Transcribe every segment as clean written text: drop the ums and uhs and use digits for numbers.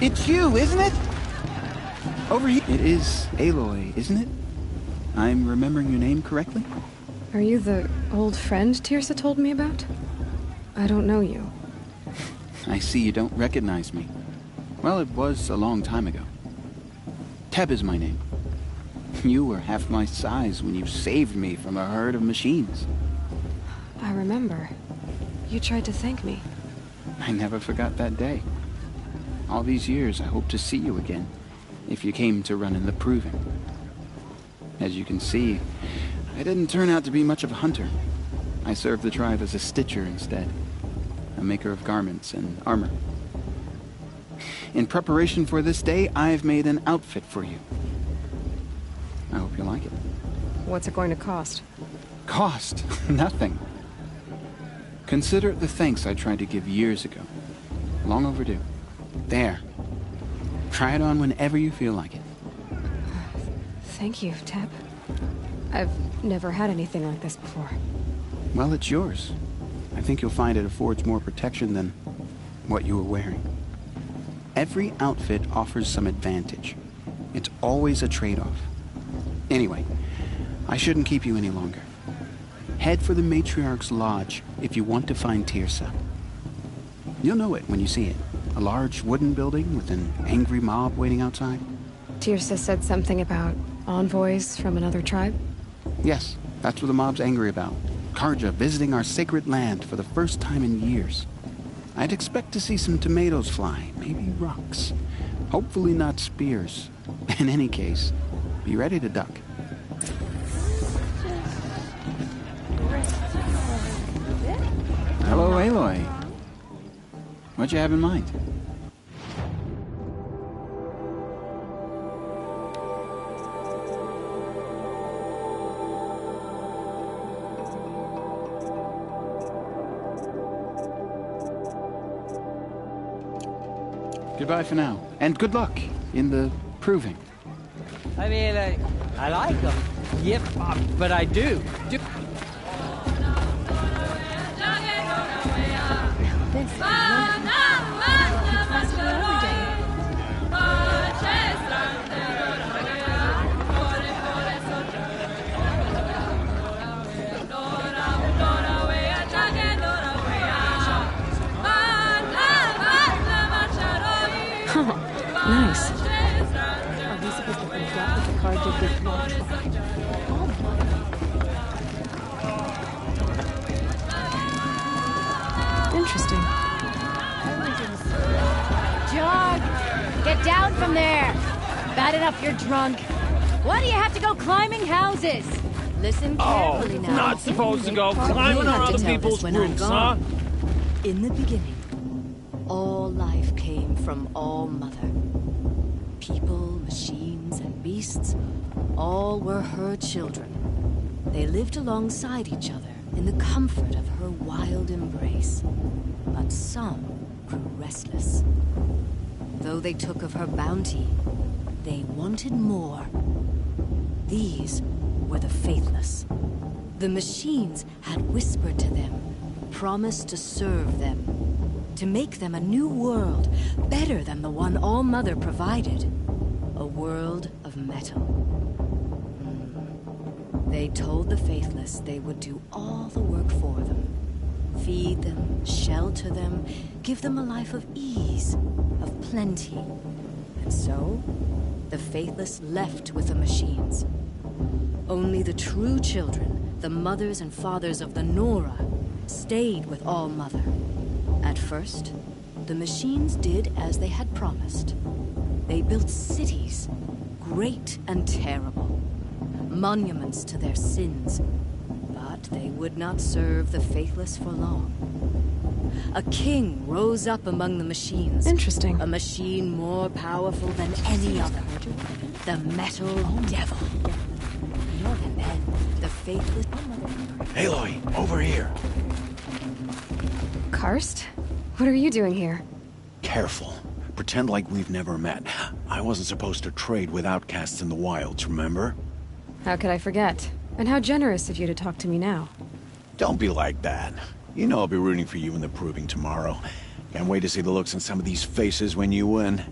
It's you, isn't it? Over here. It is Aloy, isn't it? I'm remembering your name correctly? Are you the old friend Tirsa told me about? I don't know you. I see you don't recognize me. Well, it was a long time ago. Teb is my name. You were half my size when you saved me from a herd of machines. I remember. You tried to thank me. I never forgot that day. All these years, I hope to see you again, if you came to run in the Proving. As you can see, I didn't turn out to be much of a hunter. I served the tribe as a stitcher instead, a maker of garments and armor. In preparation for this day, I've made an outfit for you. I hope you like it. What's it going to cost? Cost? Nothing. Consider it the thanks I tried to give years ago. Long overdue. There. Try it on whenever you feel like it. Thank you, Teb. I've never had anything like this before. Well, it's yours. I think you'll find it affords more protection than what you were wearing. Every outfit offers some advantage. It's always a trade-off. Anyway, I shouldn't keep you any longer. Head for the Matriarch's Lodge if you want to find Tirsa. You'll know it when you see it. A large wooden building with an angry mob waiting outside. Tirsa said something about envoys from another tribe? Yes, that's what the mob's angry about. Karja visiting our sacred land for the first time in years. I'd expect to see some tomatoes fly, maybe rocks. Hopefully not spears. In any case, be ready to duck. Hello, Aloy. What'd you have in mind? Goodbye for now, and good luck in the Proving. I mean, I like them. Yep, but I do. Nice. Are we supposed to forget that the Karja did not try? Interesting. John! Get down from there! Bad enough you're drunk. Why do you have to go climbing houses? Listen carefully now. Not supposed to go climbing on other people's roofs, huh? In the beginning, all life came from All Mother. People, machines, and beasts, all were her children. They lived alongside each other in the comfort of her wild embrace. But some grew restless. Though they took of her bounty, they wanted more. These were the faithless. The machines had whispered to them, promised to serve them, to make them a new world, better than the one All Mother provided. A world of metal. They told the faithless they would do all the work for them. Feed them, shelter them, give them a life of ease, of plenty. And so, the faithless left with the machines. Only the true children, the mothers and fathers of the Nora, stayed with All Mother. At first, the machines did as they had promised. They built cities, great and terrible, monuments to their sins, but they would not serve the faithless for long. A king rose up among the machines. Interesting. A machine more powerful than any other. The Metal Devil. And then, the faithless... Aloy, over here. Karst? What are you doing here? Careful. Pretend like we've never met. I wasn't supposed to trade with outcasts in the wilds, remember? How could I forget? And how generous of you to talk to me now. Don't be like that. You know I'll be rooting for you in the Proving tomorrow. Can't wait to see the looks on some of these faces when you win.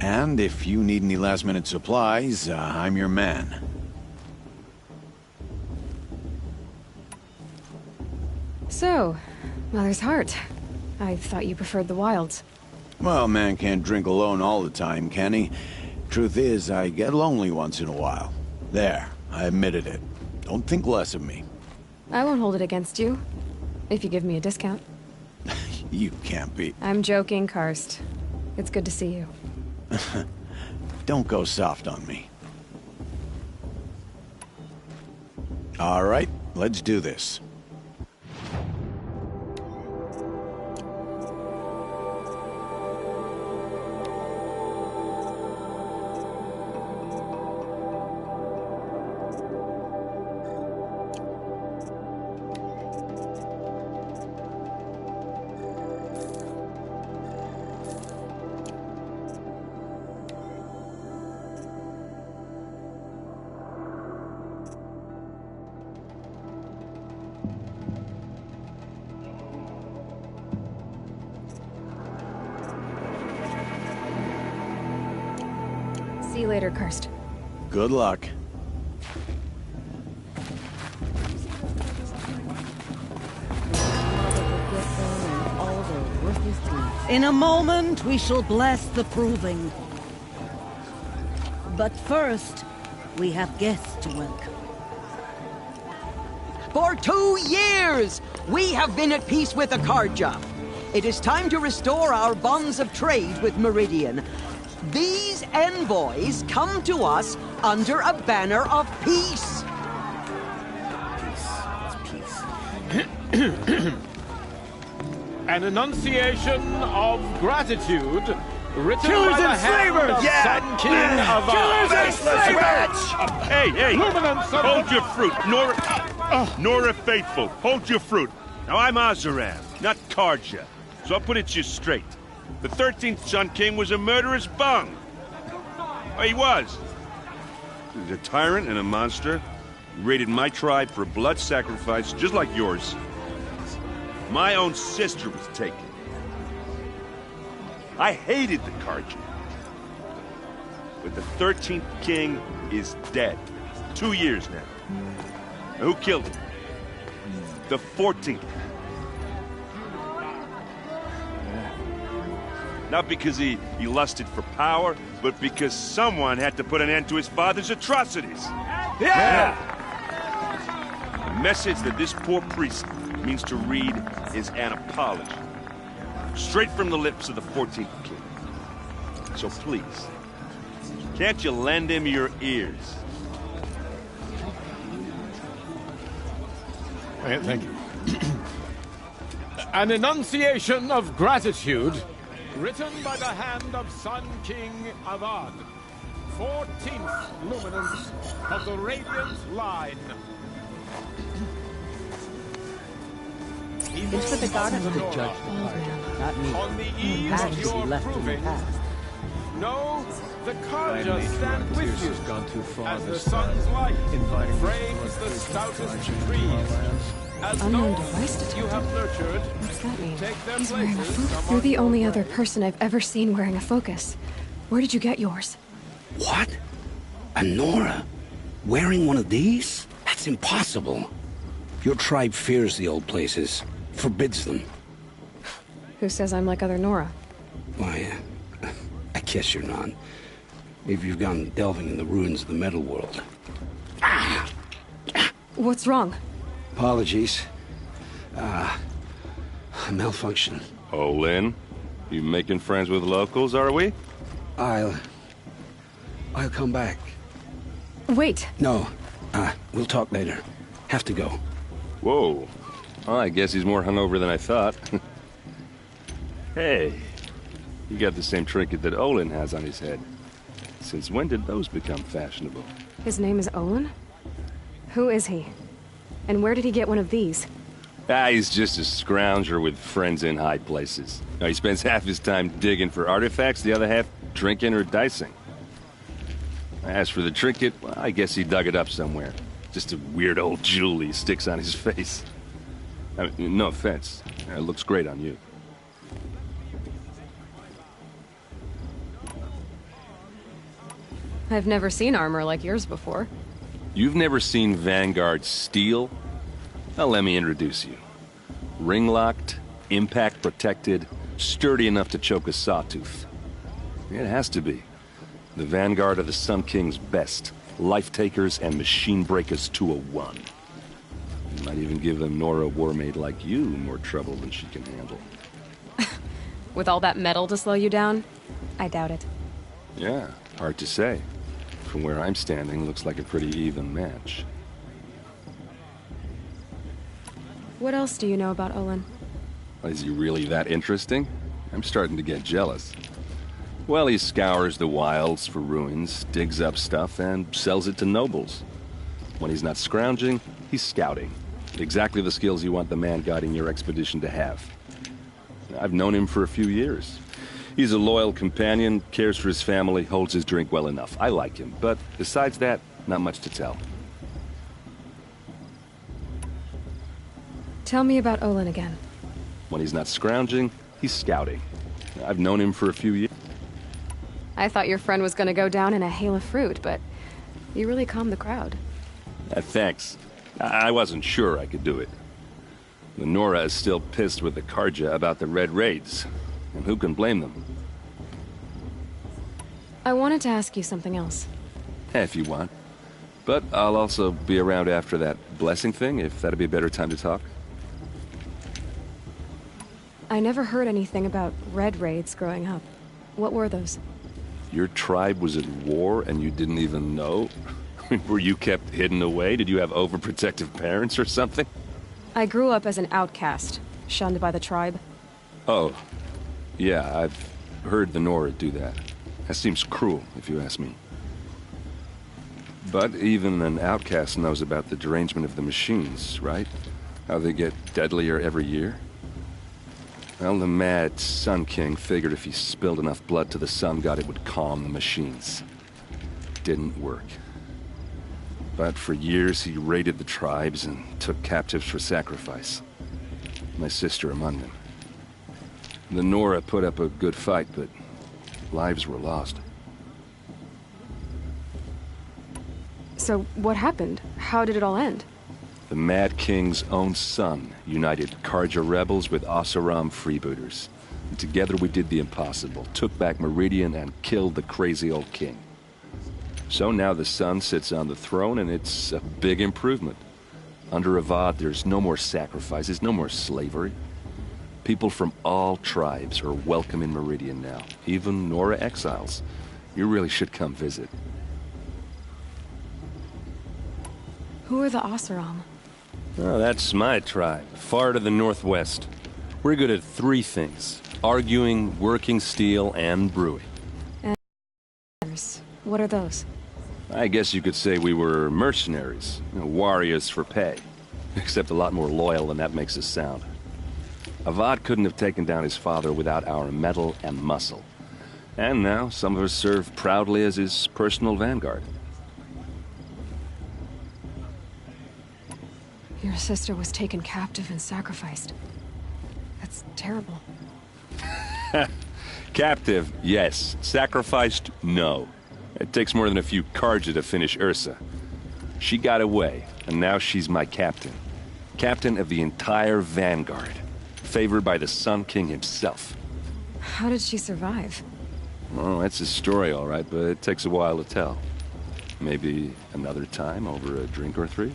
And if you need any last-minute supplies, I'm your man. So, Mother's Heart. I thought you preferred the wilds. Well, man can't drink alone all the time, can he? Truth is, I get lonely once in a while. There, I admitted it. Don't think less of me. I won't hold it against you, if you give me a discount. You can't be. I'm joking, Karst. It's good to see you. Don't go soft on me. All right, let's do this. See you later, Karst. Good luck. In a moment, we shall bless the proving. But first, we have guests to welcome. For 2 years, we have been at peace with Akarja. It is time to restore our bonds of trade with Meridian. These envoys come to us under a banner of peace. An enunciation of gratitude written by the hand of Sun King of Hey, hold your fruit. Nora Faithful, hold your fruit. Now, I'm Azaram, not Karja, so I'll put it to you straight. The 13th Sun King was a murderous bung. Oh, he was. He was a tyrant and a monster. He raided my tribe for a blood sacrifice, just like yours. My own sister was taken. I hated the Karja. But the 13th king is dead. 2 years now. Now, who killed him? The 14th. Not because he lusted for power, but because someone had to put an end to his father's atrocities. Yeah! The message that this poor priest means to read is an apology. Straight from the lips of the 14th king. So please, can't you lend him your ears? Thank you. An enunciation of gratitude written by the hand of Sun King Avad, 14th luminance of the Radiant Line. It's for the goddess to judge the party, not me. On the eve of your proving, no, the Karja stand with you as the sun's light frames the stoutest trees. As Unknown those device detected. you have nurtured, What's that mean? take their He's wearing a places focus. among You're the your only friends. other person I've ever seen wearing a focus. Where did you get yours? What? A Nora? Wearing one of these? That's impossible. Your tribe fears the old places. Forbids them. Who says I'm like other Nora? Why, I guess you're not. Maybe you've gone delving in the ruins of the metal world. What's wrong? Apologies. A malfunction. Oh, Lynn, you making friends with locals, are we? I'll come back. Wait. No, we'll talk later. Have to go. Whoa. Well, I guess he's more hungover than I thought. Hey, you got the same trinket that Olin has on his head. Since when did those become fashionable? His name is Olin? Who is he? And where did he get one of these? He's just a scrounger with friends in high places. Now, he spends half his time digging for artifacts, the other half drinking or dicing. As for the trinket, well, I guess he dug it up somewhere. Just a weird old jewel he sticks on his face. I mean, no offense. It looks great on you. I've never seen armor like yours before. You've never seen Vanguard steel? Well, let me introduce you. Ring-locked, impact-protected, sturdy enough to choke a sawtooth. It has to be. The Vanguard of the Sun King's best. Life-takers and machine breakers to a one. You might even give a Nora warmaid like you more trouble than she can handle. With all that metal to slow you down? I doubt it. Yeah, hard to say. From where I'm standing, looks like a pretty even match. What else do you know about Olin? Is he really that interesting? I'm starting to get jealous. Well, he scours the wilds for ruins, digs up stuff, and sells it to nobles. When he's not scrounging, he's scouting. Exactly the skills you want the man guiding your expedition to have. I've known him for a few years. He's a loyal companion, cares for his family, holds his drink well enough. I like him, but besides that, not much to tell. Tell me about Olin again. When he's not scrounging, he's scouting. I've known him for a few years. I thought your friend was gonna go down in a hail of fruit, but you really calmed the crowd. Thanks. I wasn't sure I could do it. The Nora is still pissed with the Karja about the Red Raids. And who can blame them? I wanted to ask you something else. If you want. But I'll also be around after that blessing thing, if that'd be a better time to talk. I never heard anything about Red Raids growing up. What were those? Your tribe was at war and you didn't even know? Were you kept hidden away? Did you have overprotective parents or something? I grew up as an outcast, shunned by the tribe. Oh. Yeah, I've heard the Nora do that. That seems cruel, if you ask me. But even an outcast knows about the derangement of the machines, right? How they get deadlier every year? Well, the mad Sun King figured if he spilled enough blood to the Sun God, it would calm the machines. Didn't work. But for years, he raided the tribes and took captives for sacrifice. My sister among them. The Nora put up a good fight, but lives were lost. So what happened? How did it all end? The Mad King's own son united Karja rebels with Oseram freebooters. And together we did the impossible, took back Meridian and killed the crazy old king. So now the son sits on the throne and it's a big improvement. Under Avad, there's no more sacrifices, no more slavery. People from all tribes are welcome in Meridian now, even Nora exiles. You really should come visit. Who are the Oseram? Oh, that's my tribe, far to the northwest. We're good at three things: arguing, working steel, and brewing. And what are those? I guess you could say we were mercenaries, warriors for pay. Except a lot more loyal than that makes us sound. Avad couldn't have taken down his father without our metal and muscle. And now, some of us serve proudly as his personal vanguard. Your sister was taken captive and sacrificed. That's terrible. Captive, yes. Sacrificed, no. It takes more than a few Karja to finish Ursa. She got away, and now she's my captain. Captain of the entire Vanguard. Favored by the Sun King himself. How did she survive? Oh, that's a story, all right, but it takes a while to tell. Maybe another time over a drink or three?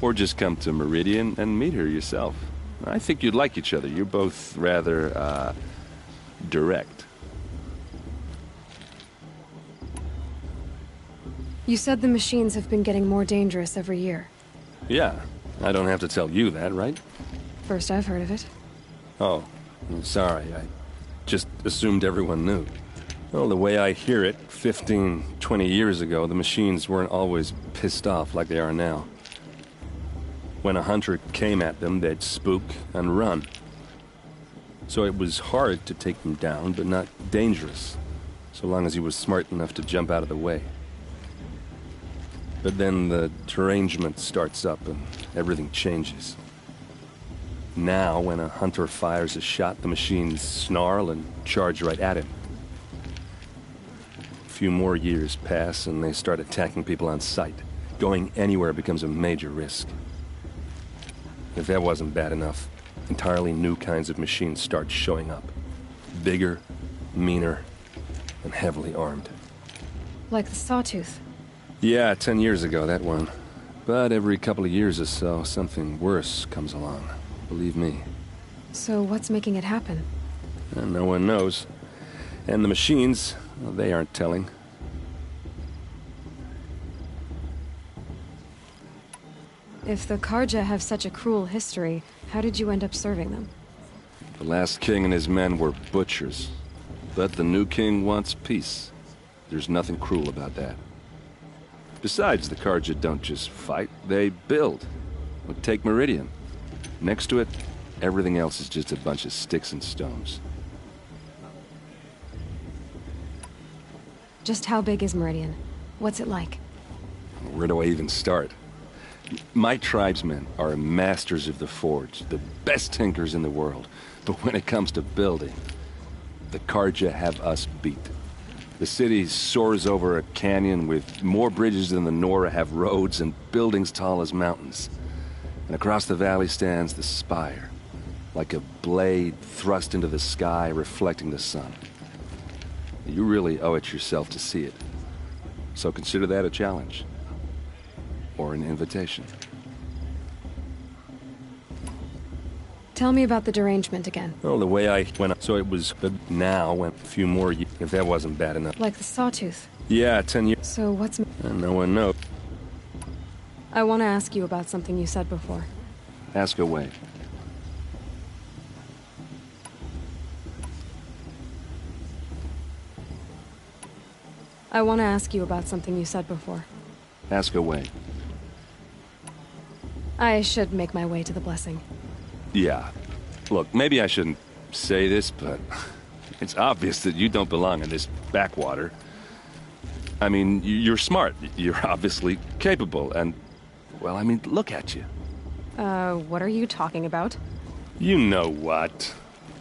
Or just come to Meridian and meet her yourself. I think you'd like each other. You're both rather, direct. You said the machines have been getting more dangerous every year. Yeah, I don't have to tell you that, right? First I've heard of it. Oh, I'm sorry. I just assumed everyone knew. Well, the way I hear it, 15, 20 years ago, the machines weren't always pissed off like they are now. When a hunter came at them, they'd spook and run. So it was hard to take them down, but not dangerous, so long as he was smart enough to jump out of the way. But then the derangement starts up and everything changes. Now, when a hunter fires a shot, the machines snarl and charge right at him. few more years pass and they start attacking people on sight. Going anywhere becomes a major risk. If that wasn't bad enough, entirely new kinds of machines start showing up. Bigger, meaner, and heavily armed. Like the Sawtooth. Yeah, 10 years ago, that one. But every couple of years or so, something worse comes along. Believe me. So what's making it happen? And no one knows. And the machines, well, they aren't telling. If the Karja have such a cruel history, how did you end up serving them? The last king and his men were butchers. But the new king wants peace. There's nothing cruel about that. Besides, the Karja don't just fight, they build. Well, take Meridian. Next to it, everything else is just a bunch of sticks and stones. Just how big is Meridian? What's it like? Where do I even start? My tribesmen are masters of the forge, the best tinkers in the world. But when it comes to building, the Karja have us beat. The city soars over a canyon with more bridges than the Nora have roads and buildings tall as mountains. And across the valley stands the spire, like a blade thrust into the sky reflecting the sun. You really owe it yourself to see it. So consider that a challenge. Or an invitation. Tell me about the derangement again. Well, the way I went... So it was now, went a few more years, if that wasn't bad enough. Like the Sawtooth. Yeah, 10 years. So what's... No one knows. I want to ask you about something you said before. Ask away. I want to ask you about something you said before. Ask away. I should make my way to the blessing. Yeah. Look, maybe I shouldn't say this, but it's obvious that you don't belong in this backwater. I mean, you're smart. You're obviously capable, and... Well, I mean, look at you. What are you talking about? You know what.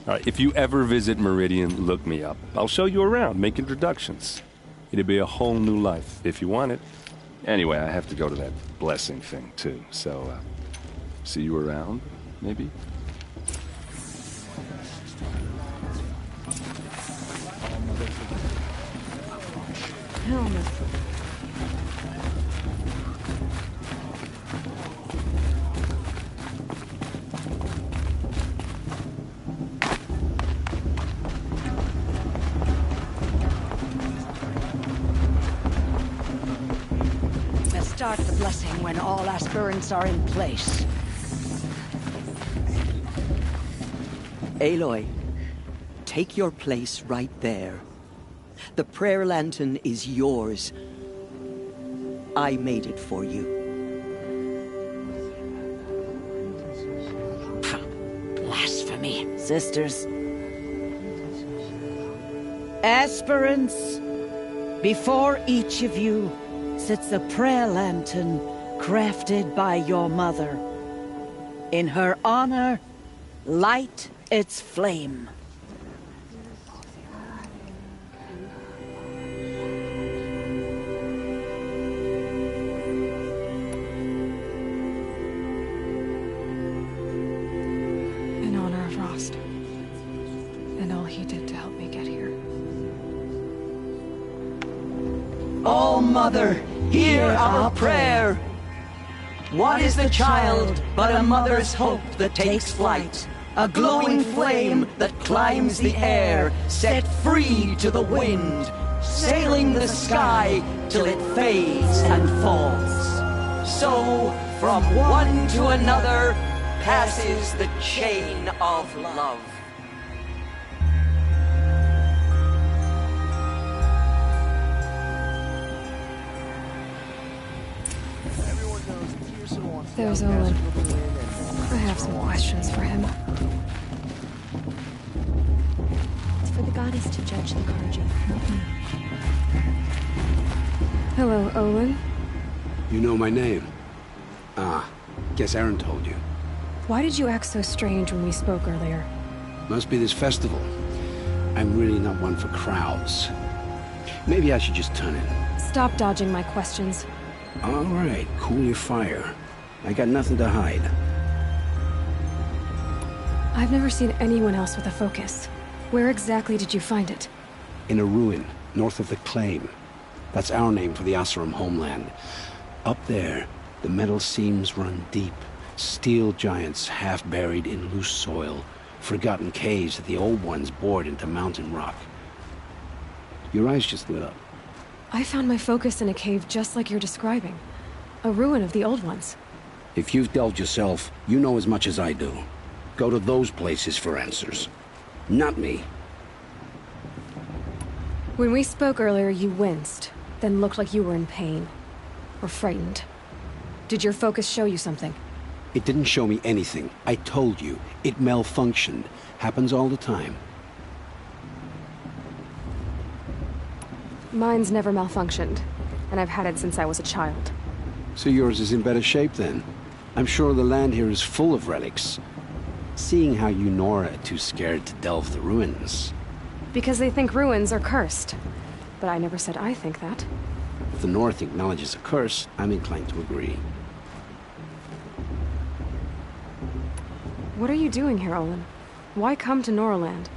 All right, if you ever visit Meridian, look me up. I'll show you around, make introductions. It'd be a whole new life, if you want it. Anyway, I have to go to that blessing thing, too, so, see you around, maybe? Hell no. Start the blessing when all aspirants are in place. Aloy, take your place right there. The prayer lantern is yours. I made it for you. Blasphemy. Sisters. Aspirants, before each of you sits a prayer lantern crafted by your mother. In her honor, light its flame. In honor of Rost. And all he did to help me get here. Oh, Mother, hear our prayer. What is the child but a mother's hope that takes flight? A glowing flame that climbs the air, set free to the wind, sailing the sky till it fades and falls. So, from one to another, passes the chain of love. There's Olin. I have some questions for him. It's for the goddess to judge the Karja, not me. Hello, Olin. You know my name? Ah, guess Aaron told you. Why did you act so strange when we spoke earlier? Must be this festival. I'm really not one for crowds. Maybe I should just turn it. Stop dodging my questions. All right, cool your fire. I got nothing to hide. I've never seen anyone else with a focus. Where exactly did you find it? In a ruin, north of the Claim. That's our name for the Oseram homeland. Up there, the metal seams run deep. Steel giants half buried in loose soil. Forgotten caves that the old ones bored into mountain rock. Your eyes just lit up. I found my focus in a cave just like you're describing. A ruin of the old ones. If you've delved yourself, you know as much as I do. Go to those places for answers. Not me. When we spoke earlier, you winced, then looked like you were in pain. Or frightened. Did your focus show you something? It didn't show me anything. I told you. It malfunctioned. Happens all the time. Mine's never malfunctioned, and I've had it since I was a child. So yours is in better shape then? I'm sure the land here is full of relics. Seeing how you Nora are too scared to delve the ruins. Because they think ruins are cursed. But I never said I think that. If the North acknowledges a curse, I'm inclined to agree. What are you doing here, Olin? Why come to Noraland?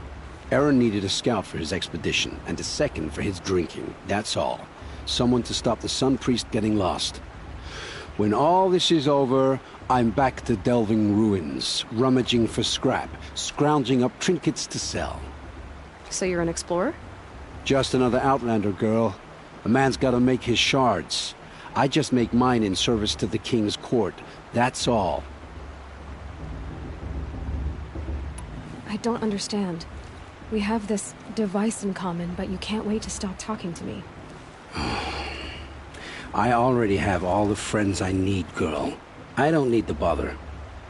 Aaron needed a scout for his expedition, and a second for his drinking. That's all. Someone to stop the Sun Priest getting lost. When all this is over, I'm back to delving ruins, rummaging for scrap, scrounging up trinkets to sell. So you're an explorer? Just another Outlander, girl. A man's gotta make his shards. I just make mine in service to the King's court. That's all. I don't understand. We have this device in common, but you can't wait to stop talking to me. I already have all the friends I need, girl. I don't need the bother.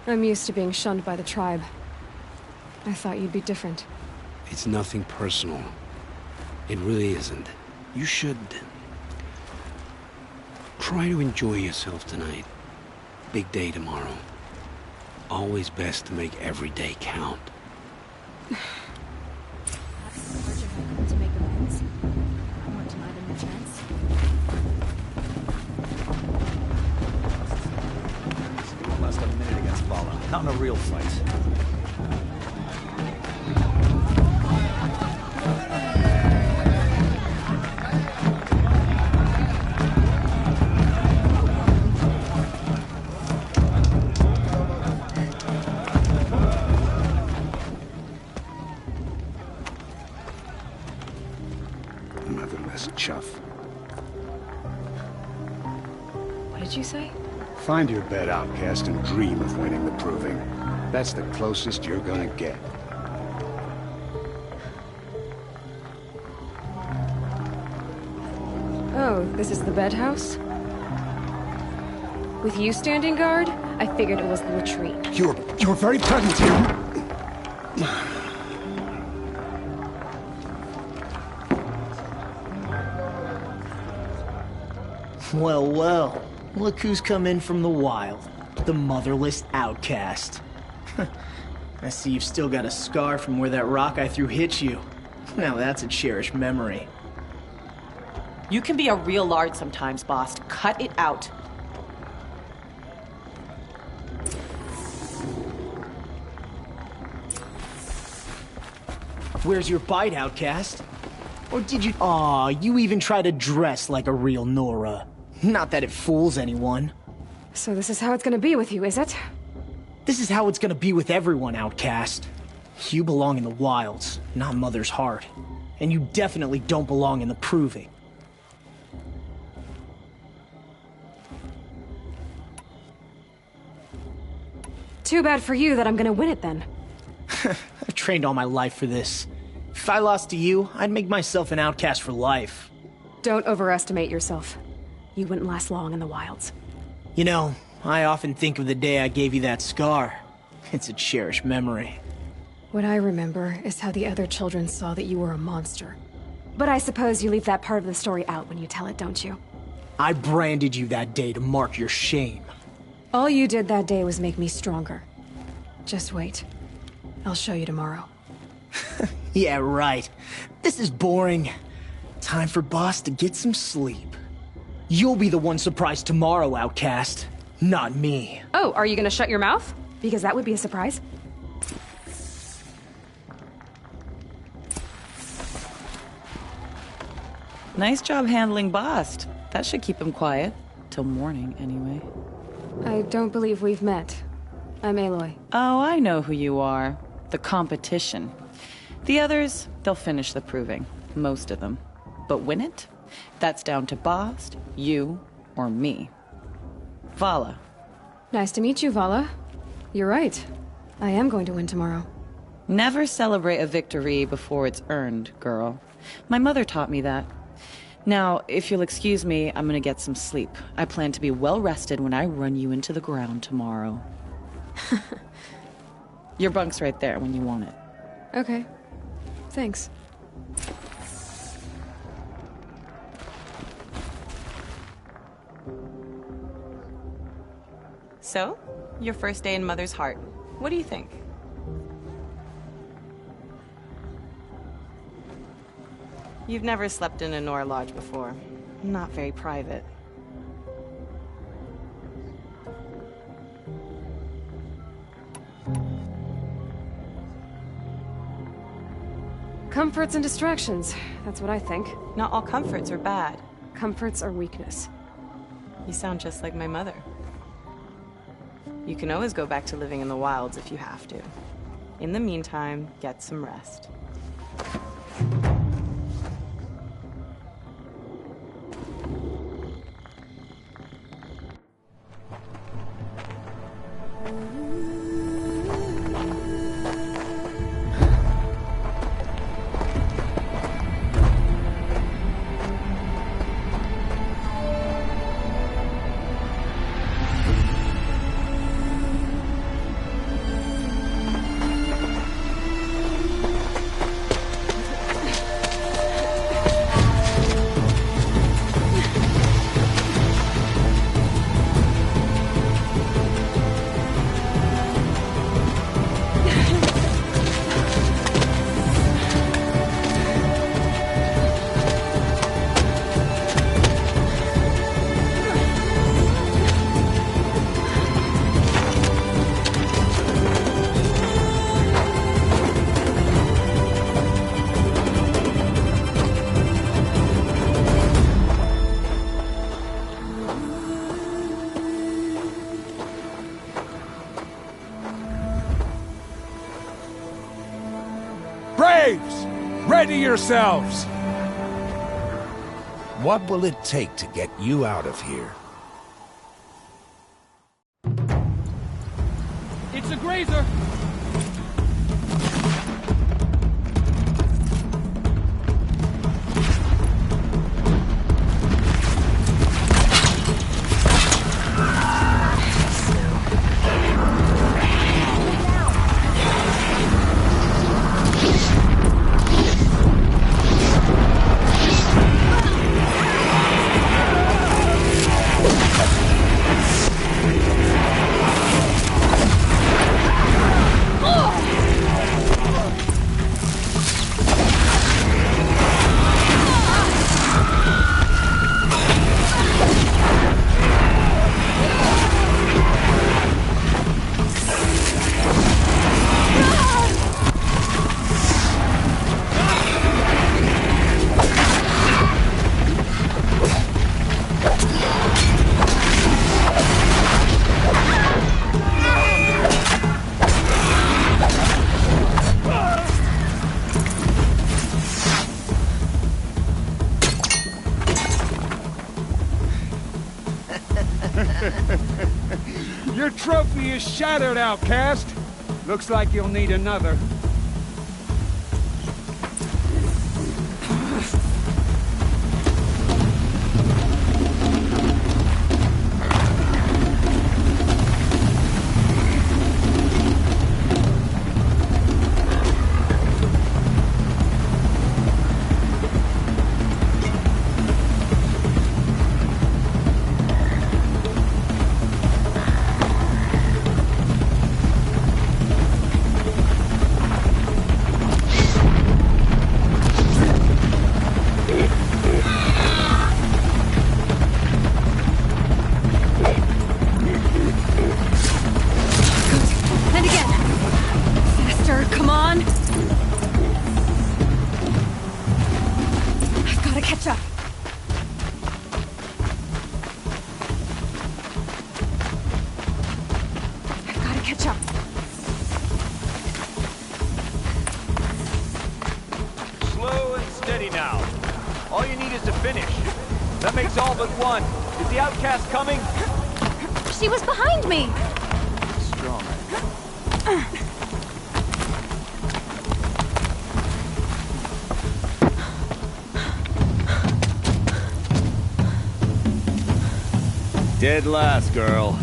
I'm used to being shunned by the tribe. I thought you'd be different. It's nothing personal. It really isn't. You should... try to enjoy yourself tonight. Big day tomorrow. Always best to make every day count. To make amends. I want to lie in defense. Less than a minute against Vala. Not in a real fight. Motherless chuff. What did you say? Find your bed, outcast, and dream of winning the proving. That's the closest you're gonna get. Oh, this is the bed house? With you standing guard, I figured it was the retreat. You're very present here. Well, well. Look who's come in from the wild. The motherless outcast. I see you've still got a scar from where that rock I threw hit you. Now that's a cherished memory. You can be a real lard sometimes, boss. Cut it out. Where's your bite, outcast? Or did you... Aw, you even try to dress like a real Nora. Not that it fools anyone. So this is how it's gonna be with you, is it? This is how it's gonna be with everyone, outcast. You belong in the wilds, not Mother's heart. And you definitely don't belong in the proving. Too bad for you that I'm gonna win it then. I've trained all my life for this. If I lost to you, I'd make myself an outcast for life. Don't overestimate yourself. You wouldn't last long in the wilds. You know, I often think of the day I gave you that scar. It's a cherished memory. What I remember is how the other children saw that you were a monster. But I suppose you leave that part of the story out when you tell it, don't you? I branded you that day to mark your shame. All you did that day was make me stronger. Just wait. I'll show you tomorrow. Yeah, right. This is boring. Time for Boss to get some sleep. You'll be the one surprised tomorrow, Outcast. Not me. Oh, are you gonna shut your mouth? Because that would be a surprise. Nice job handling Bast. That should keep him quiet. Till morning, anyway. I don't believe we've met. I'm Aloy. Oh, I know who you are. The competition. The others, they'll finish the proving. Most of them. But win it? That's down to Bast, you, or me. Vala. Nice to meet you, Vala. You're right. I am going to win tomorrow. Never celebrate a victory before it's earned, girl. My mother taught me that. Now, if you'll excuse me, I'm gonna get some sleep. I plan to be well rested when I run you into the ground tomorrow. Your bunk's right there when you want it. Okay. Thanks. So, your first day in Mother's Heart. What do you think? You've never slept in a Nora Lodge before. Not very private. Comforts and distractions. That's what I think. Not all comforts are bad. Comforts are weakness. You sound just like my mother. You can always go back to living in the wilds if you have to. In the meantime, get some rest. Braves! Ready yourselves! What will it take to get you out of here? It's a grazer! Your trophy is shattered, Outcast. Looks like you'll need another. catch up. I've got to catch up. Slow and steady now. All you need is to finish. That makes all but one. Is the outcast coming? She was behind me. Strong. Dead last, girl.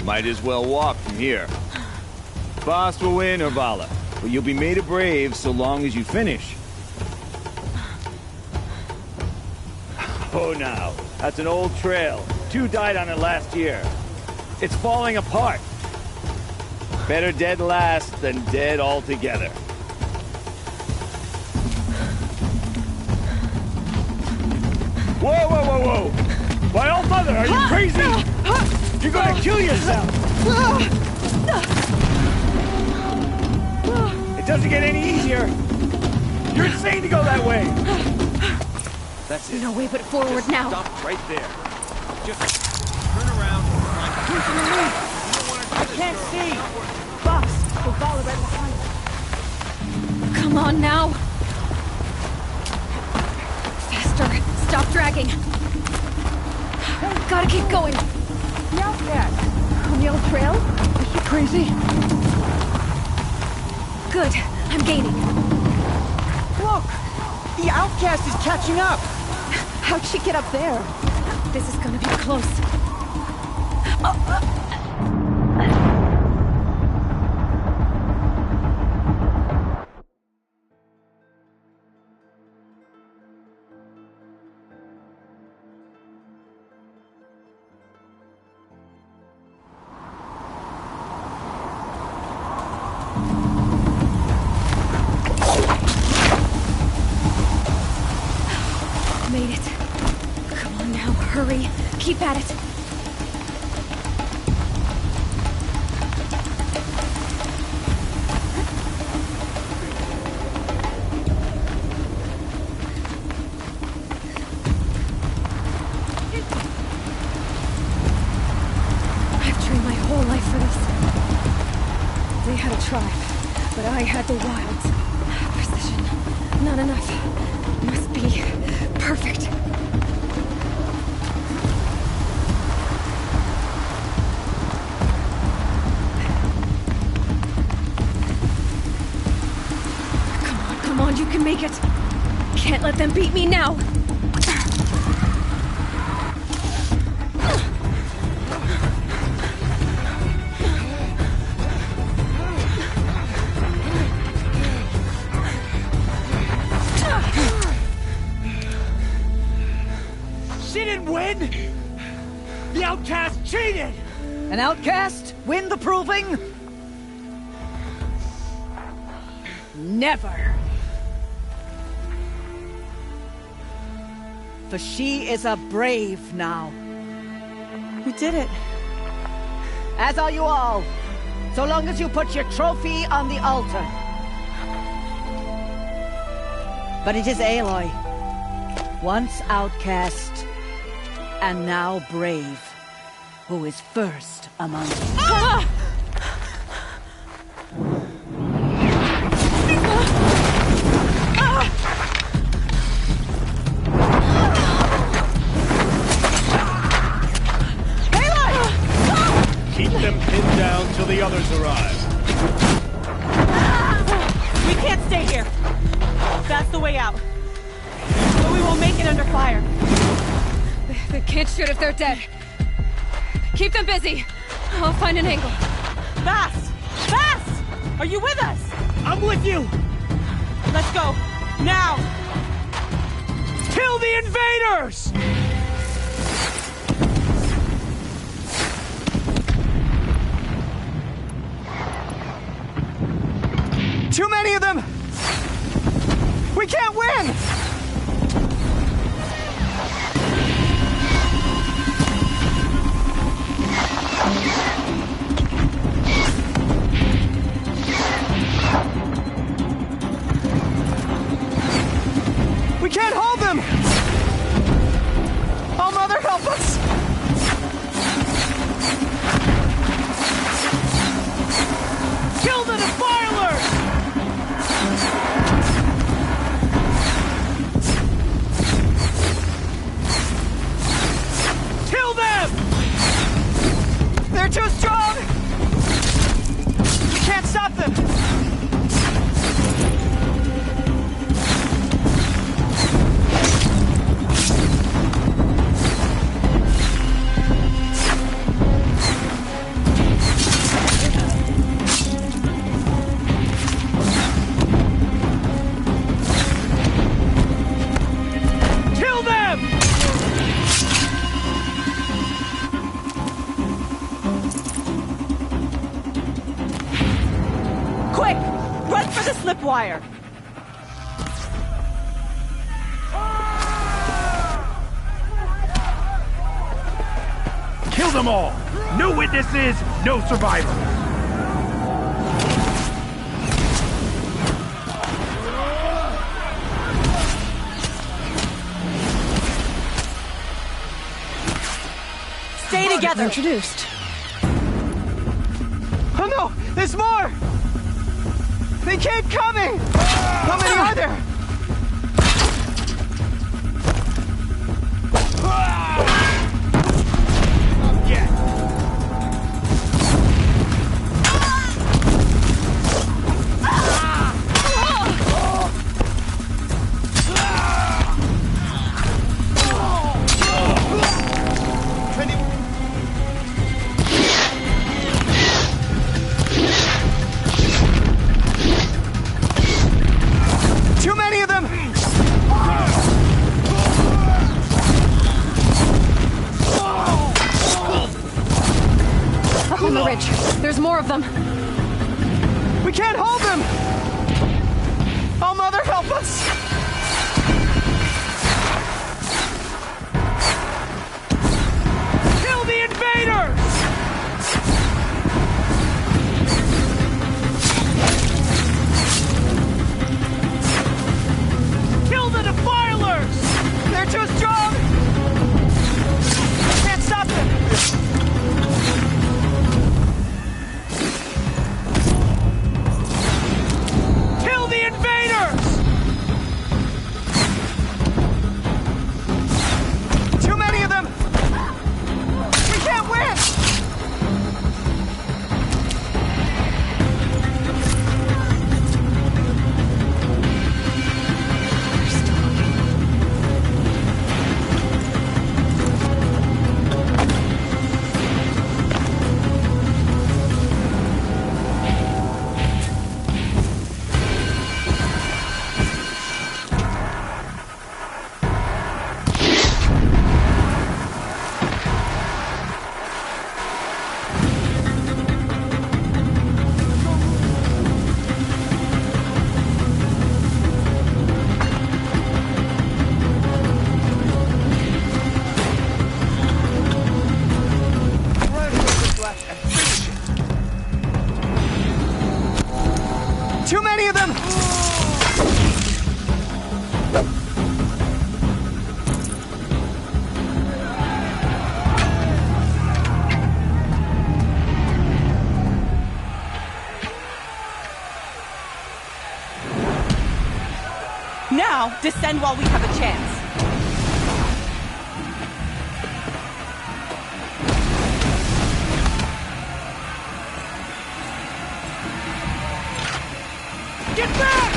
Might as well walk from here. Boss will win or Vala, but you'll be made a brave so long as you finish. Oh, now. That's an old trail. 2 died on it last year. It's falling apart. Better dead last than dead altogether. Whoa, whoa, whoa, whoa! My old mother, are you crazy? You're gonna kill yourself! It doesn't get any easier! You're insane to go that way! That's it. No way but forward Just now. Stop right there. Just turn around. I can't see! Boss, we'll follow right behind. Come on now. Faster. Stop dragging. Gotta keep going. The outcast! On the old trail? Is she crazy? Good. I'm gaining. Look! The outcast is catching up! How'd she get up there? This is gonna be close. Made it. Come on now, hurry. Keep at it. I've trained my whole life for this. They had a tribe, but I had the wilds. Precision. Not enough. Must be perfect. Come on, you can make it. Can't let them beat me now. She didn't win! The outcast cheated! An outcast? Win the proving? Never. For she is a brave now. We did it. As are you all. So long as you put your trophy on the altar. But it is Aloy. Once outcast, and now brave, who is first among you. Ah! Keep them pinned down till the others arrive. We can't stay here. That's the way out. But we won't make it under fire. They can't shoot if they're dead. Keep them busy. I'll find an angle. Fast! Fast! Are you with us? I'm with you! Let's go. Now! Kill the invaders! Too many of them! We can't win! We can't hold them! help us! Kill the defilers! Kill them! They're too strong! We can't stop them! Kill them! Quick! Run for the slip wire! Kill them all! No witnesses, no survivors! Stay together! Introduced. Oh no! There's more! They keep coming! How many are there? Too many of them! Up on the ridge. There's more of them. We can't hold them! Oh, Mother, help us! Kill the invaders! Kill the defilers! They're too strong! Can't stop them! Kill the invaders! Too many of them! We can't win! Too many of them! Now, descend while we have a chance. Get back!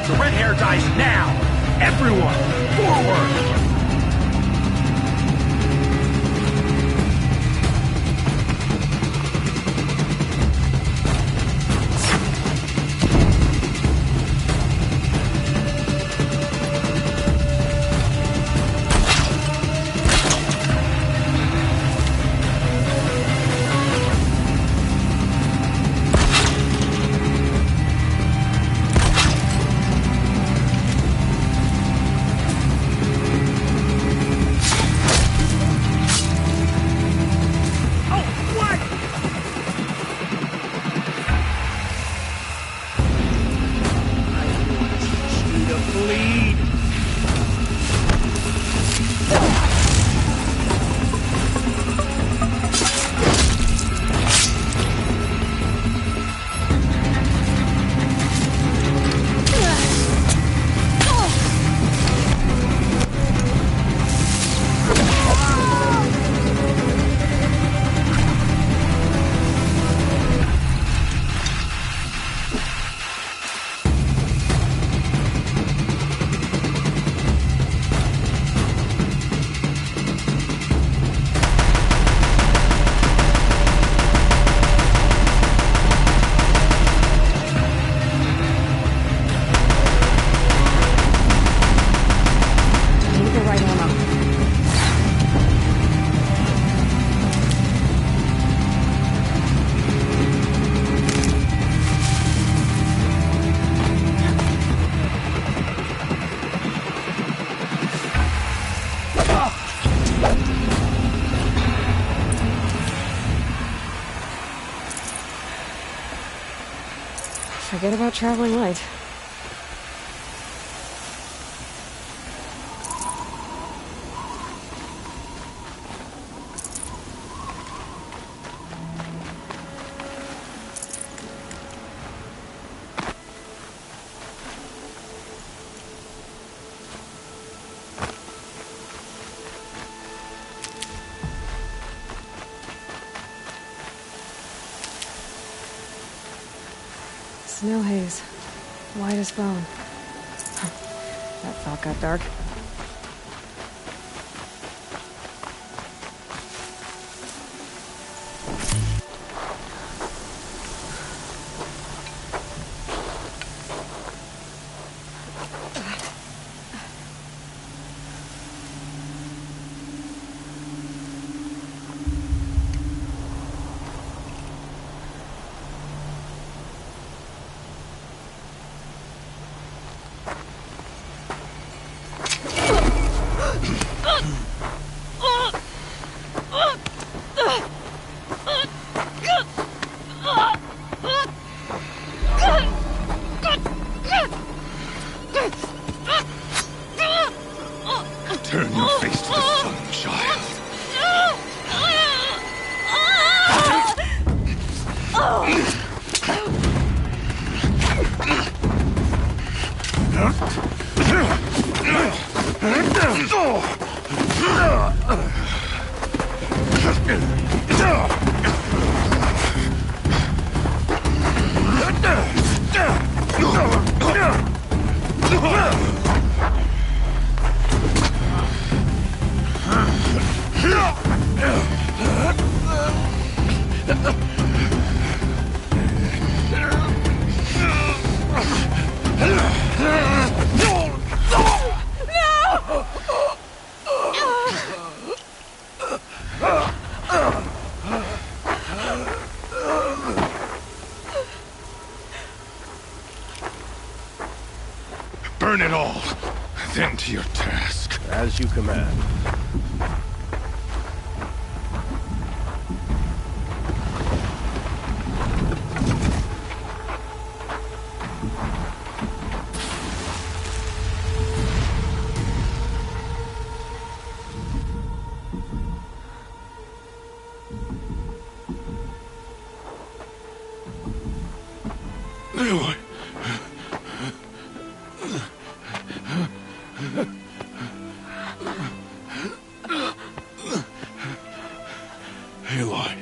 The red hair dies now! Everyone, forward! Forget about traveling light. Snow haze. White as bone. That thought got dark. Turn your face to the sun, child. Burn it all, then to your task. As you command. Aloy. Aloy.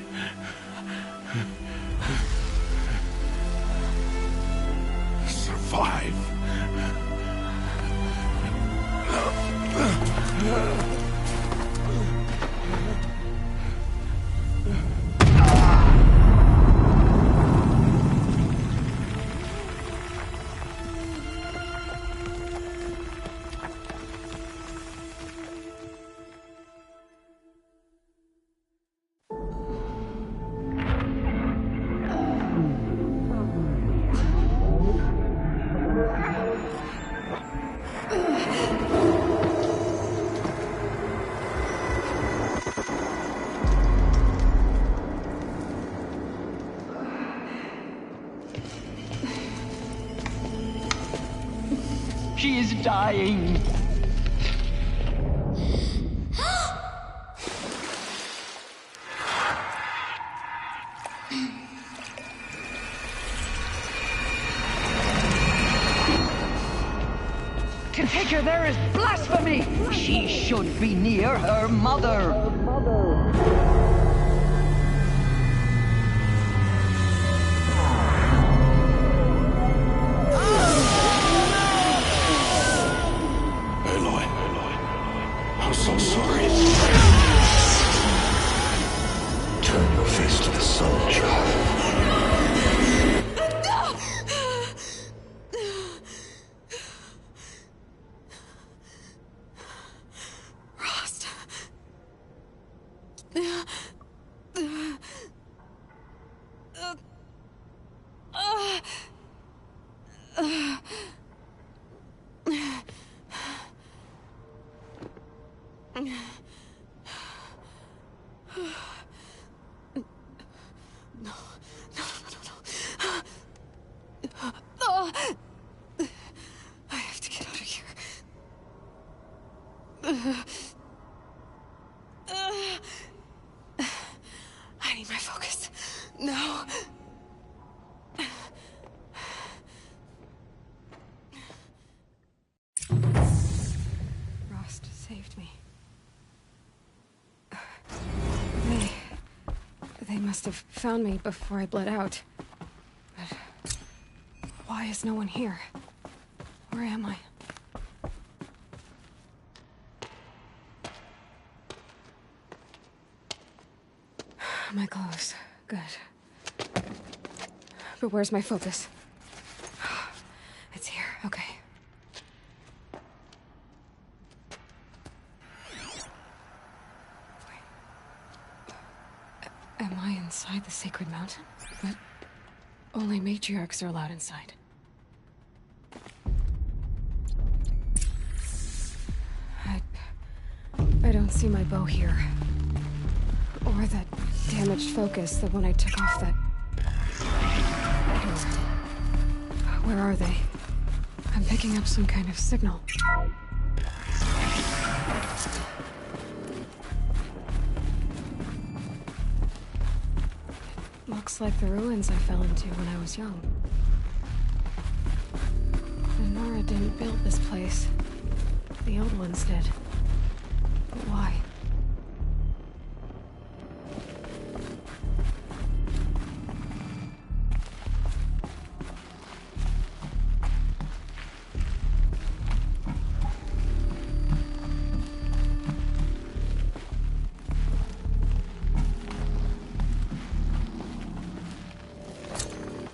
Survive. She is dying. To take her there is blasphemy! She should be near her mother. I'm so sorry. Turn your face to the sun, child. Rost. No. need my focus. No. Rost saved me. They must have found me before I bled out. But why is no one here? Where am I? My clothes. Good. But where's my focus? It's here. Okay. Am I inside the sacred mountain? But only matriarchs are allowed inside. I don't see my bow here. Or that damaged focus, the one I took off that door. Where are they? I'm picking up some kind of signal. Looks like the ruins I fell into when I was young. Nora didn't build this place. The old ones did. But why?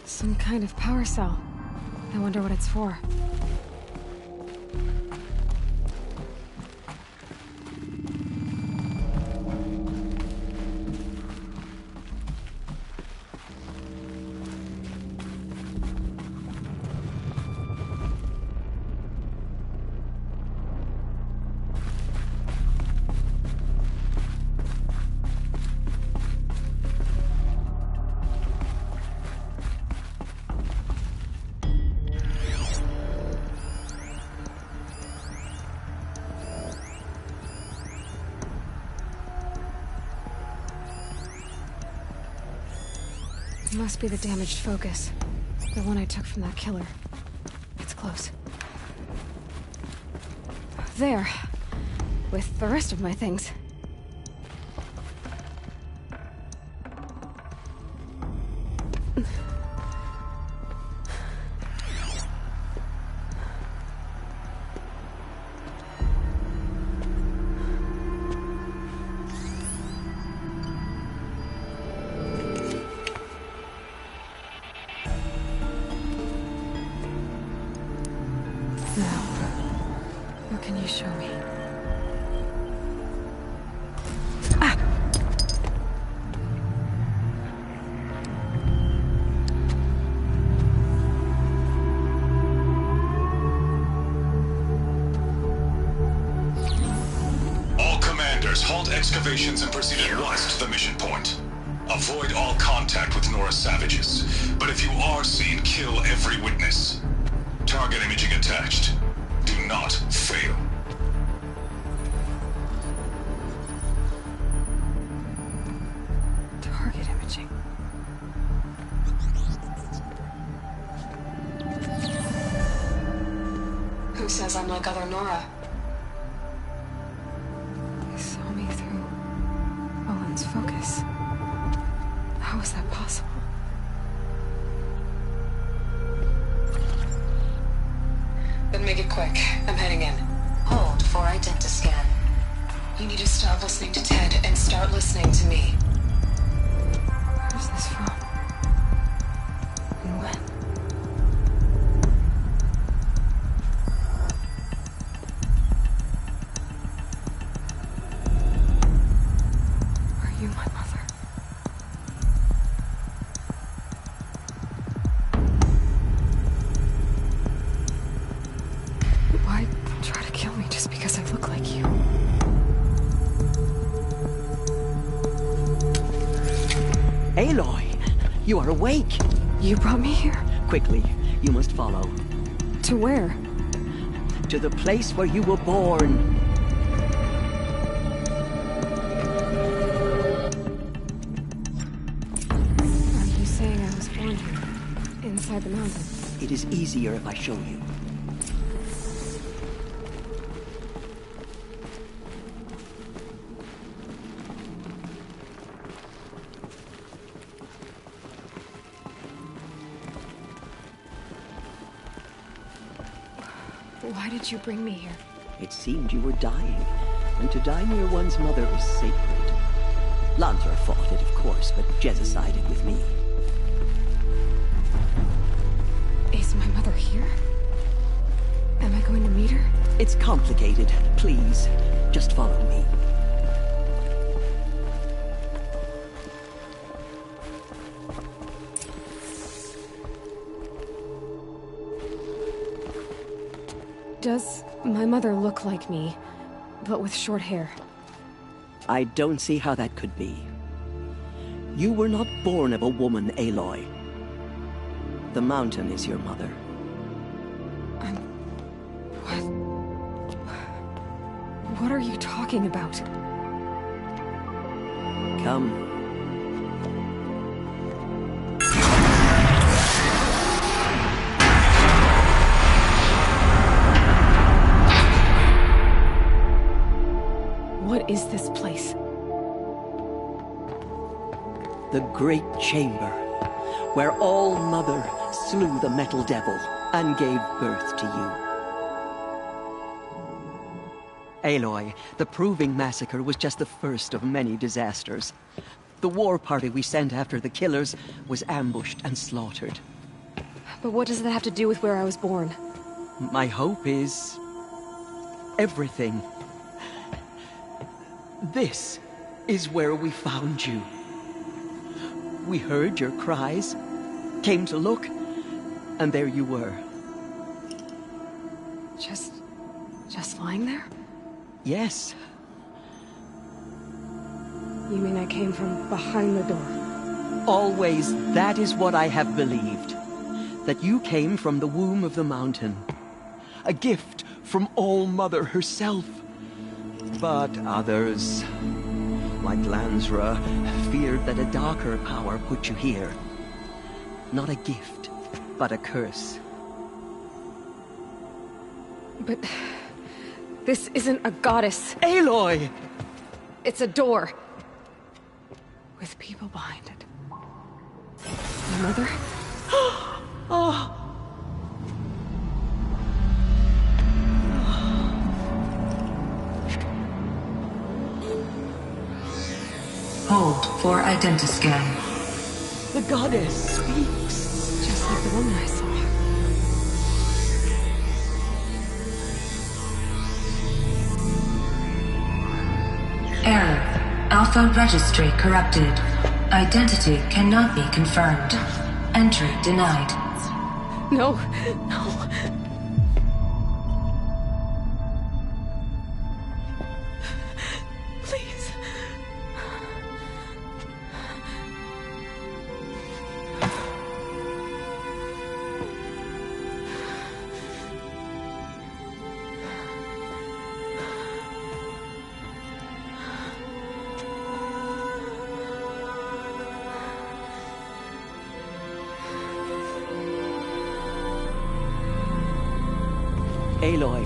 Some kind of power cell. I wonder what it's for. It must be the damaged focus. The one I took from that killer. It's close. There. With the rest of my things. Can you show me? Ah! All commanders, halt excavations and proceed at once to the mission point. Avoid all contact with Nora savages, but if you are seen, kill every witness. Target imaging attached. Do not fail. Target imaging. Who says I'm like other Nora? They saw me through Owen's focus. How is that possible? Then make it quick. I'm heading in. Hold for identiscan. You need to stop listening to Ted and start listening to me. Where's this from? And when? Are you my mother? Why try to kill me just because I look like you? Aloy, you are awake. You brought me here? Quickly, you must follow. To where? To the place where you were born. inside the mountain. It is easier if I show you. Why did you bring me here? It seemed you were dying, and to die near one's mother is sacred. Lancer fought it, of course, but Jezza sided with me. Is my mother here? Am I going to meet her? It's complicated. Please, just follow me. Does my mother look like me, but with short hair? I don't see how that could be. You were not born of a woman, Aloy. The mountain is your mother. What are you talking about? Come. What is this place? The Great Chamber, where All-Mother slew the Metal Devil and gave birth to you. Aloy, the Proving Massacre was just the first of many disasters. The war party we sent after the killers was ambushed and slaughtered. But what does that have to do with where I was born? My hope is... everything. This is where we found you. We heard your cries, came to look, and there you were. Just lying there? Yes. You mean I came from behind the door? Always, that is what I have believed. That you came from the womb of the mountain. A gift from All-Mother herself. But others, like Lansra, feared that a darker power put you here. Not a gift, but a curse. But... this isn't a goddess. Aloy! It's a door. With people behind it. My mother? Oh! Hold for identiscan. The goddess speaks. Just like the woman I saw. Error. Alpha registry corrupted. Identity cannot be confirmed. Entry denied. No. Please. Aloy,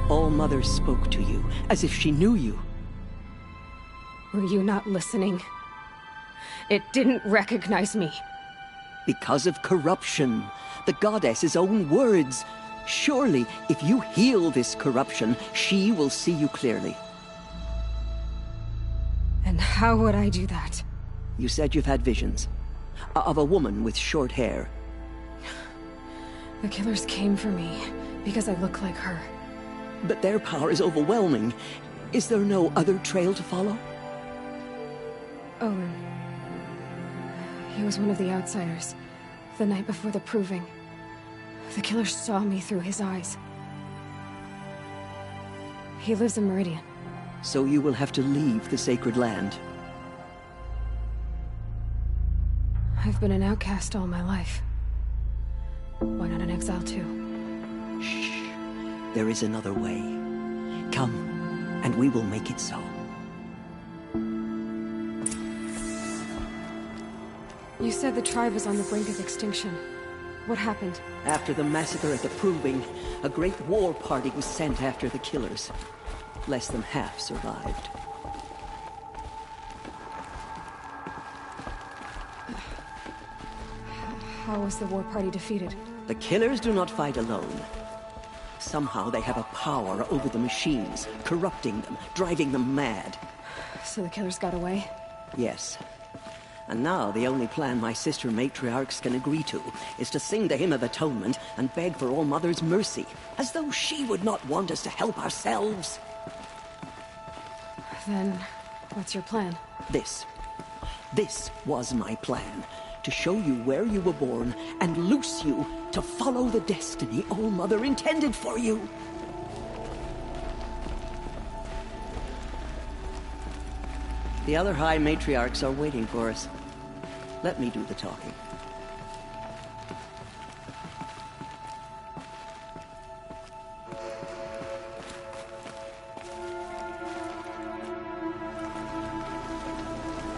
All-Mother spoke to you, as if she knew you. Were you not listening? It didn't recognize me. Because of corruption. The goddess's own words. Surely, if you heal this corruption, she will see you clearly. And how would I do that? You said you've had visions. Of a woman with short hair. The killers came for me, because I look like her. But their power is overwhelming. Is there no other trail to follow? Owen. He was one of the outsiders. The night before the Proving. The killer saw me through his eyes. He lives in Meridian. So you will have to leave the sacred land. I've been an outcast all my life. Why not an exile too? Shh. There is another way. Come, and we will make it so. You said the tribe was on the brink of extinction. What happened? After the massacre at the Proving, a great war party was sent after the killers. Less than half survived. How was the war party defeated? The killers do not fight alone. Somehow they have a power over the machines, corrupting them, driving them mad. So the killers got away? Yes. And now the only plan my sister matriarchs can agree to is to sing the Hymn of Atonement and beg for All Mother's mercy, as though she would not want us to help ourselves. Then, what's your plan? This was my plan. To show you where you were born and loose you to follow the destiny All Mother intended for you. The other High Matriarchs are waiting for us. Let me do the talking.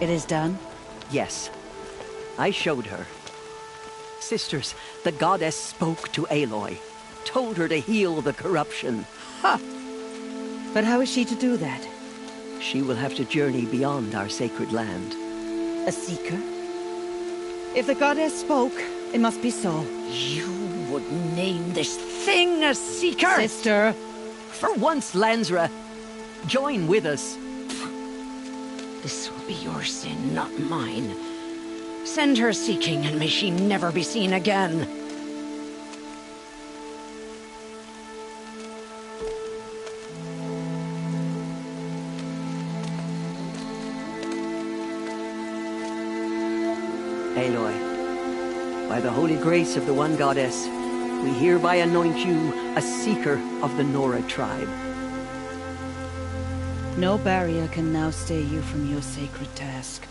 It is done? Yes. I showed her. Sisters, the goddess spoke to Aloy. Told her to heal the corruption. Ha! But how is she to do that? She will have to journey beyond our sacred land. A seeker? If the goddess spoke, it must be so. You would name this thing a seeker? Sister! For once, Lansra, join with us. This will be your sin, not mine. Send her seeking, and may she never be seen again. Aloy, by the holy grace of the one goddess, we hereby anoint you a seeker of the Nora tribe. No barrier can now stay you from your sacred task.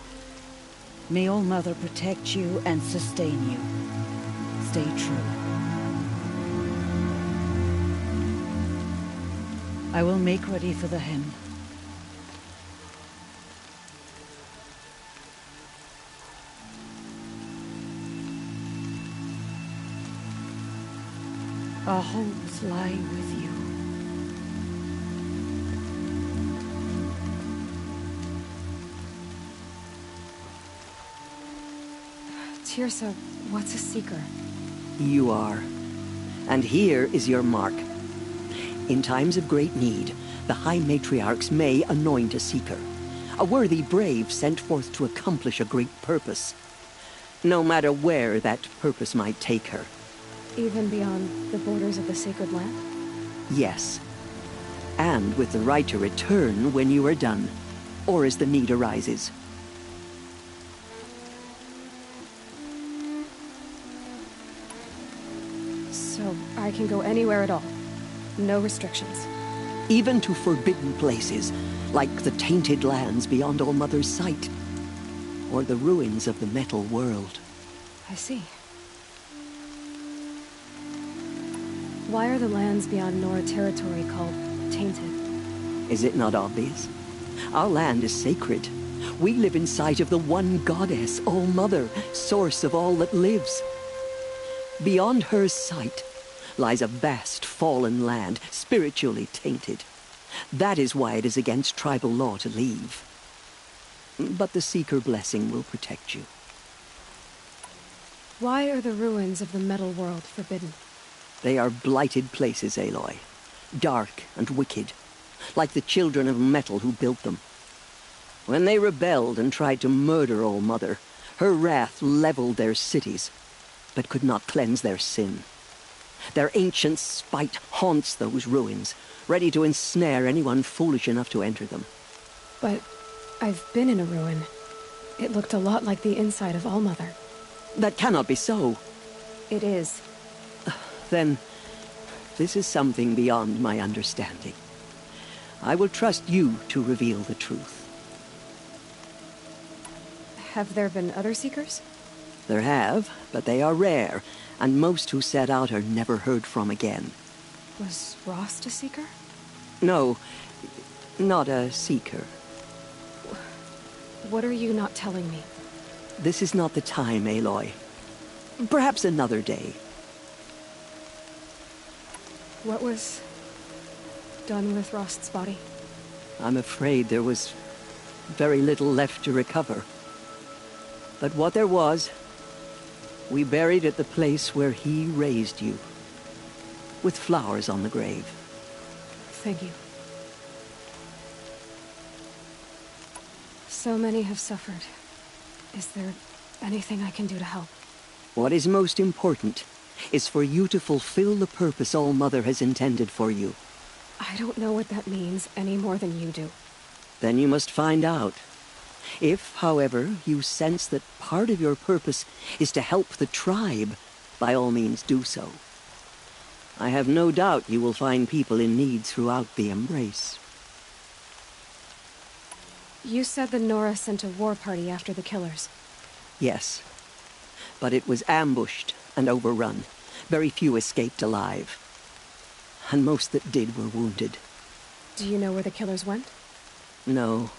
May All Mother protect you and sustain you. Stay true. I will make ready for the hymn. Our hopes lie with you. Tirsa, what's a seeker? You are. And here is your mark. In times of great need, the High Matriarchs may anoint a seeker. A worthy brave sent forth to accomplish a great purpose. No matter where that purpose might take her. Even beyond the borders of the sacred land? Yes. And with the right to return when you are done, or as the need arises. So I can go anywhere at all? No restrictions? Even to forbidden places, like the tainted lands beyond All Mother's sight. Or the ruins of the metal world. I see. Why are the lands beyond Nora territory called tainted? Is it not obvious? Our land is sacred. We live in sight of the one goddess, All Mother, source of all that lives. Beyond her sight lies a vast fallen land, spiritually tainted. That is why it is against tribal law to leave. But the Seeker blessing will protect you. Why are the ruins of the metal world forbidden? They are blighted places, Aloy. Dark and wicked, like the children of metal who built them. When they rebelled and tried to murder All Mother, her wrath leveled their cities, but could not cleanse their sin. Their ancient spite haunts those ruins, ready to ensnare anyone foolish enough to enter them. But I've been in a ruin. It looked a lot like the inside of All Mother. That cannot be so. It is. Then, this is something beyond my understanding. I will trust you to reveal the truth. Have there been other Seekers? There have, but they are rare, and most who set out are never heard from again. Was Rost a Seeker? No, not a Seeker. What are you not telling me? This is not the time, Aloy. Perhaps another day. What was done with Rost's body? I'm afraid there was very little left to recover. But what there was, we buried at the place where he raised you, with flowers on the grave. Thank you. So many have suffered. Is there anything I can do to help? What is most important is for you to fulfill the purpose All-Mother has intended for you. I don't know what that means any more than you do. Then you must find out. If, however, you sense that part of your purpose is to help the tribe, by all means do so. I have no doubt you will find people in need throughout the Embrace. You said the Nora sent a war party after the killers. Yes, but it was ambushed and overrun. Very few escaped alive. And most that did were wounded. Do you know where the killers went? No,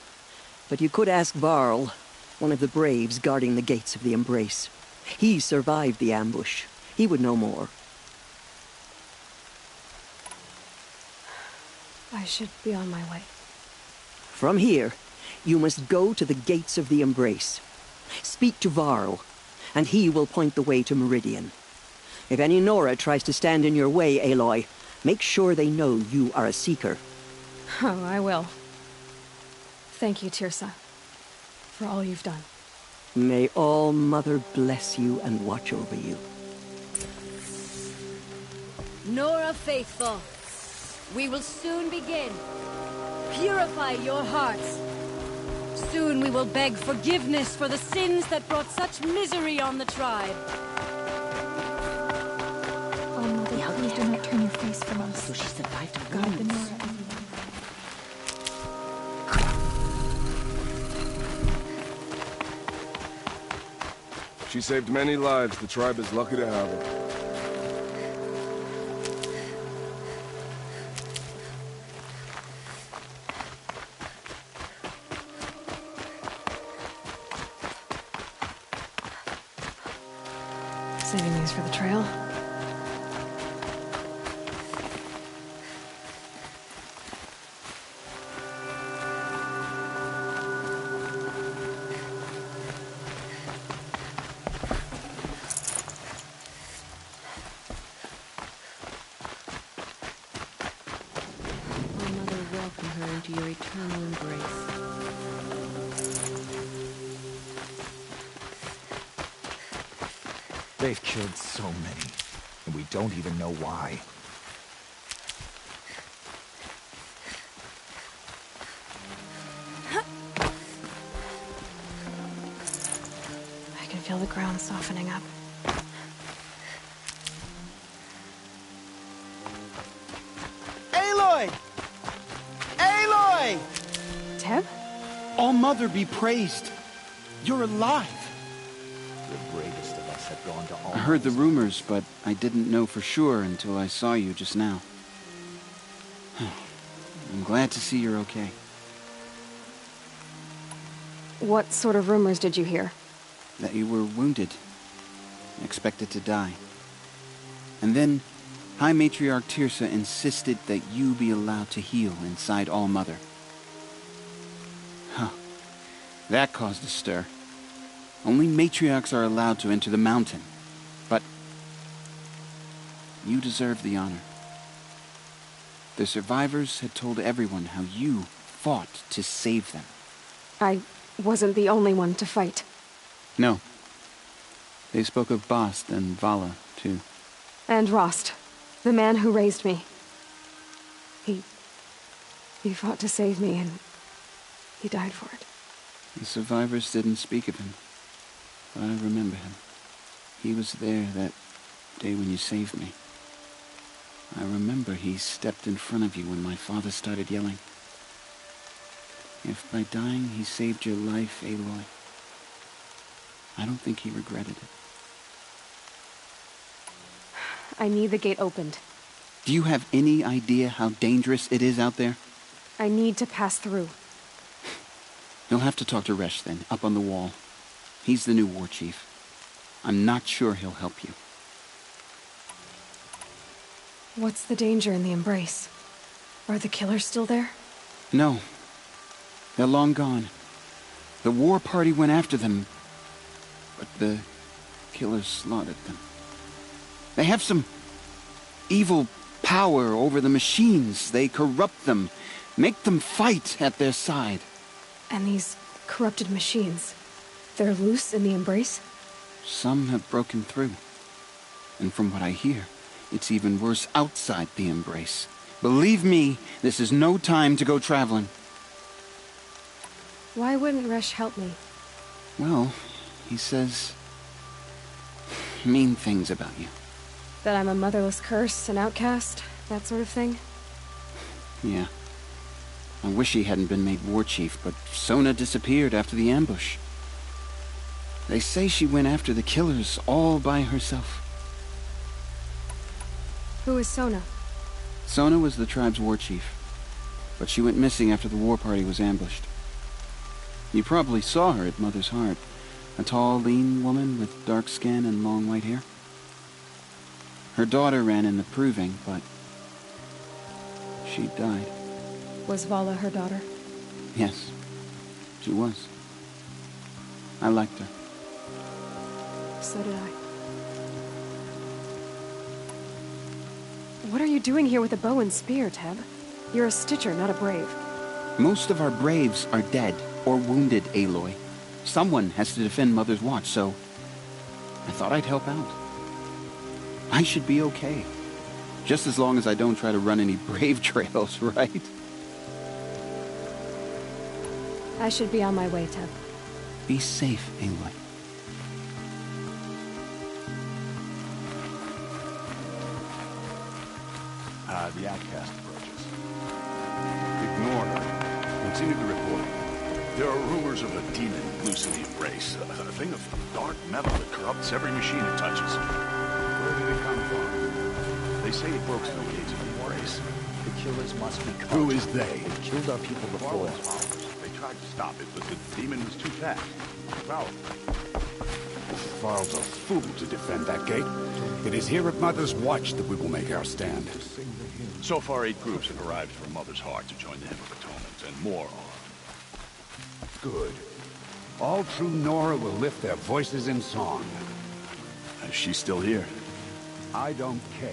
but you could ask Varl, one of the braves guarding the gates of the Embrace. He survived the ambush. He would know more. I should be on my way. From here, you must go to the gates of the Embrace. Speak to Varl, and he will point the way to Meridian. If any Nora tries to stand in your way, Aloy, make sure they know you are a Seeker. Oh, I will. Thank you, Tirsa, for all you've done. May All-Mother bless you and watch over you. Nora faithful, we will soon begin. Purify your hearts. Soon we will beg forgiveness for the sins that brought such misery on the tribe. Oh, Mother, please do not turn your face from us. So she survived a God, the Nora. She saved many lives. The tribe is lucky to have her. Saving these for the trail. My mother welcome her into your eternal embrace. They've killed so many, and we don't even know why. I can feel the ground softening up. Aloy! Aloy! Teb? All-Mother be praised. You're alive. The bravest of us have gone to all. I heard the rumors, but I didn't know for sure until I saw you just now. I'm glad to see you're okay. What sort of rumors did you hear? That you were wounded. Expected to die. And then, High Matriarch Tirsa insisted that you be allowed to heal inside All-Mother. Huh. That caused a stir. Only matriarchs are allowed to enter the mountain. But you deserve the honor. The survivors had told everyone how you fought to save them. I wasn't the only one to fight. No. They spoke of Bast and Vala, too. And Rost, the man who raised me. He fought to save me, and he died for it. The survivors didn't speak of him, but I remember him. He was there that day when you saved me. I remember he stepped in front of you when my father started yelling. If by dying he saved your life, Aloy, I don't think he regretted it. I need the gate opened. Do you have any idea how dangerous it is out there? I need to pass through. You'll have to talk to Resh then, up on the wall. He's the new war chief. I'm not sure he'll help you. What's the danger in the embrace? Are the killers still there? No. They're long gone. The war party went after them, but the killers slaughtered them. They have some evil power over the machines. They corrupt them, make them fight at their side. And these corrupted machines, they're loose in the embrace? Some have broken through. And from what I hear, it's even worse outside the embrace. Believe me, this is no time to go traveling. Why wouldn't Resh help me? Well, he says mean things about you. That I'm a motherless curse, an outcast, that sort of thing? Yeah. I wish he hadn't been made war chief, but Sona disappeared after the ambush. They say she went after the killers all by herself. Who is Sona? Sona was the tribe's war chief, but she went missing after the war party was ambushed. You probably saw her at Mother's Heart. A tall, lean woman with dark skin and long white hair. Her daughter ran in the proving, but she died. Was Vala her daughter? Yes, she was. I liked her. So did I. What are you doing here with a bow and spear, Teb? You're a Stitcher, not a Brave. Most of our Braves are dead or wounded, Aloy. Someone has to defend Mother's Watch, so I thought I'd help out. I should be okay. Just as long as I don't try to run any Brave trails, right? I should be on my way, Teb. Be safe, Aloy. The outcast approaches. Ignore her. Continue the report. There are rumors of a demon loose in the embrace. A thing of dark metal that corrupts every machine it touches. Where did it come from? They say it broke through the gates of the embrace. The killers must be caught. Who is they? They killed our people before. They tried to stop it, but the demon was too fast. Powerful. Varl's a fool to defend that gate. It is here at Mother's Watch that we will make our stand. So far, 8 groups have arrived from Mother's Heart to join the Hymn of Atonement, and more are. Good. All true Nora will lift their voices in song. Is she still here? I don't care.